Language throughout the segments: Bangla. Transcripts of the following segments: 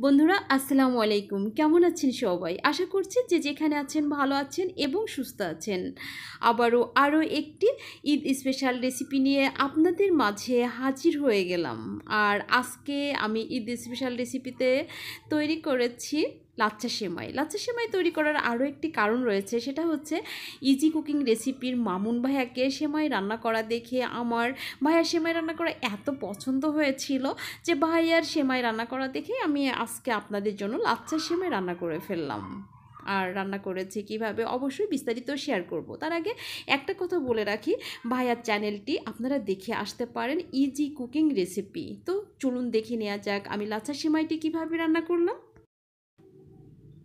বন্ধুরা আসসালামু আলাইকুম, কেমন আছেন সবাই? আশা করছি যে যেখানে আছেন ভালো আছেন এবং সুস্থ আছেন। আরও একটি ঈদ স্পেশাল রেসিপি নিয়ে আপনাদের মাঝে হাজির হয়ে গেলাম। আর আজকে আমি ঈদ স্পেশাল রেসিপিতে তৈরি করেছি লাচ্ছা সেমাই। লাচ্ছা সেমাই তৈরি করার আরও একটি কারণ রয়েছে, সেটা হচ্ছে ইজি কুকিং রেসিপির মামুন ভাইয়াকে সেমাই রান্না করা দেখে আমার ভাইয়ার সেমাই রান্না করা এত পছন্দ হয়েছিল যে ভাইয়ার সেমাই রান্না করা দেখে আমি আজকে আপনাদের জন্য লাচ্ছা সেমাই রান্না করে ফেললাম। আর রান্না করেছি কিভাবে অবশ্যই বিস্তারিত শেয়ার করব। তার আগে একটা কথা বলে রাখি, ভাইয়ার চ্যানেলটি আপনারা দেখে আসতে পারেন, ইজি কুকিং রেসিপি। তো চলুন দেখে নেওয়া যাক আমি লাচ্ছা সেমাইটি কিভাবে রান্না করলাম।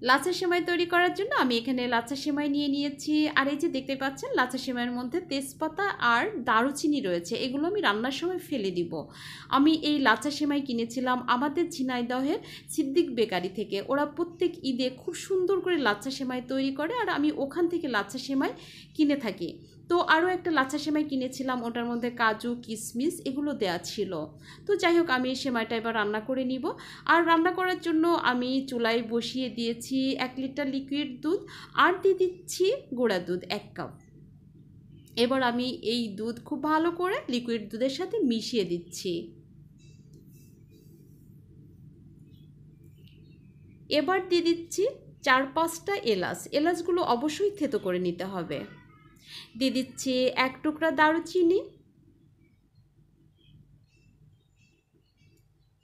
লাচ্ছা সেমাই তৈরি করার জন্য আমি এখানে লাচ্ছা সেমাই নিয়ে নিয়েছি। আর এই যে দেখতে পাচ্ছেন লাচ্ছা সেমাইয়ের মধ্যে তেজপাতা আর দারুচিনি রয়েছে, এগুলো আমি রান্নার সময় ফেলে দিব। আমি এই লাচ্ছা সেমাই কিনেছিলাম আমাদের ঝিনাইদহের সিদ্দিক বেকারি থেকে। ওরা প্রত্যেক ঈদে খুব সুন্দর করে লাচ্ছা সেমাই তৈরি করে, আর আমি ওখান থেকে লাচ্ছা সেমাই কিনে থাকি। তো আরও একটা লাচ্ছা সেমাই কিনেছিলাম, ওটার মধ্যে কাজু কিশমিশ এগুলো দেওয়া ছিল। তো যাই হোক, আমি এই সেমাইটা এবার রান্না করে নিব। আর রান্না করার জন্য আমি চুলায় বসিয়ে দিয়েছি 1 লিটার লিকুইড দুধ, আর দিয়ে দিচ্ছি গুঁড়া দুধ 1 কাপ। এবার আমি এই দুধ খুব ভালো করে লিকুইড দুধের সাথে মিশিয়ে দিচ্ছি। এবার দিয়ে দিচ্ছি 4-5টা এলাচ। এলাচগুলো অবশ্যই থেতো করে নিতে হবে। দিয়ে দিচ্ছি 1 টুকরা দারুচিনি।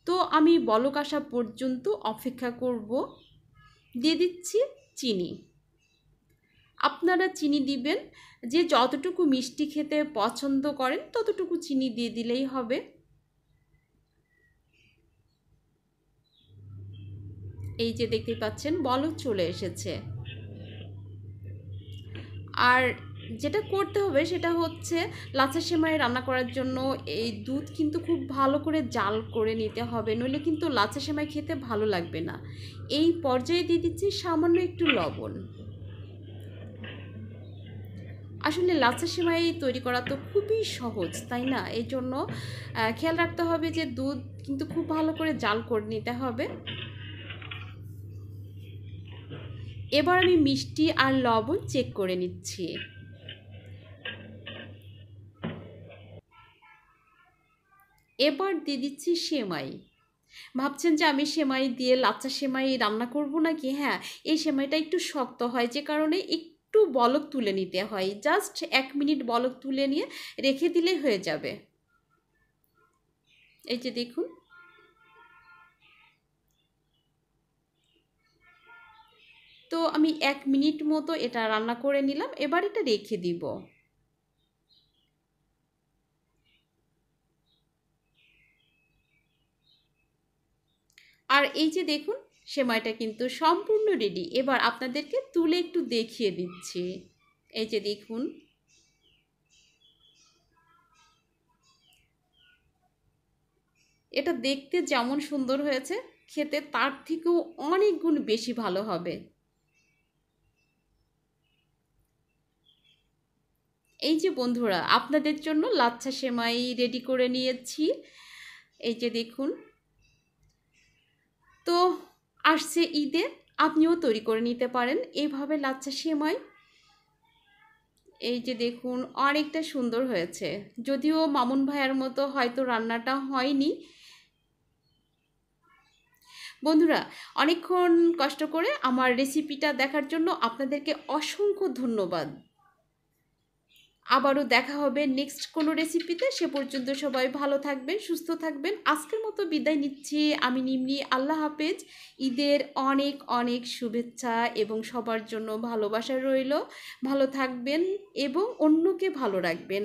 তো আমি বলক আসা পর্যন্ত অপেক্ষা করব। দিয়ে দিচ্ছি চিনি। আপনারা চিনি দিবেন যে যতটুকু মিষ্টি খেতে পছন্দ করেন ততটুকু চিনি দিয়ে দিলেই হবে। এই যে দেখতে পাচ্ছেন বলক চলে এসেছে। আর যেটা করতে হবে সেটা হচ্ছে লাচ্ছা সেমাই রান্না করার জন্য এই দুধ কিন্তু খুব ভালো করে জাল করে নিতে হবে, নইলে কিন্তু লাচ্ছা সেমাই খেতে ভালো লাগবে না। এই পর্যায়ে দিয়ে দিচ্ছি সামান্য একটু লবণ। আসলে লাচ্ছা সেমাই তৈরি করা তো খুবই সহজ, তাই না? এই জন্য খেয়াল রাখতে হবে যে দুধ কিন্তু খুব ভালো করে জাল করে নিতে হবে। এবার আমি মিষ্টি আর লবণ চেক করে নিচ্ছি। এবার দিয়ে দিচ্ছি সেমাই। ভাবছেন যে আমি সেমাই দিয়ে লাচ্ছা সেমাই রান্না করব নাকি? হ্যাঁ, এই সেমাইটা একটু শক্ত হয়, যে কারণে একটু বলক তুলে নিতে হয়। জাস্ট 1 মিনিট বলক তুলে নিয়ে রেখে দিলে হয়ে যাবে। এই যে দেখুন, তো আমি 1 মিনিট মতো এটা রান্না করে নিলাম। এবার এটা রেখে দিব। আর এই যে দেখুন, সেমাইটা কিন্তু সম্পূর্ণ রেডি। এবার আপনাদেরকে তুলে একটু দেখিয়ে দিচ্ছি। এই যে দেখুন, এটা দেখতে যেমন সুন্দর হয়েছে, খেতে তার থেকেও অনেক গুণ বেশি ভালো হবে। এই যে বন্ধুরা, আপনাদের জন্য লাচ্ছা সেমাই রেডি করে নিয়েছি। এই যে দেখুন, তো আসছে ঈদে, আপনিও তৈরি করে নিতে পারেন এইভাবে লাচ্ছা সেমাই। এই যে দেখুন, অনেকটা সুন্দর হয়েছে। যদিও মামুন ভাইয়ার মতো হয়তো রান্নাটা হয়নি। বন্ধুরা, অনেকক্ষণ কষ্ট করে আমার রেসিপিটা দেখার জন্য আপনাদেরকে অসংখ্য ধন্যবাদ। আবারও দেখা হবে নেক্সট কোনো রেসিপিতে। সে পর্যন্ত সবাই ভালো থাকবেন, সুস্থ থাকবেন। আজকের মতো বিদায় নিচ্ছি আমি নিম্নি। আল্লাহ হাফেজ। ঈদের অনেক অনেক শুভেচ্ছা এবং সবার জন্য ভালোবাসা রইল। ভালো থাকবেন এবং অন্যকে ভালো রাখবেন।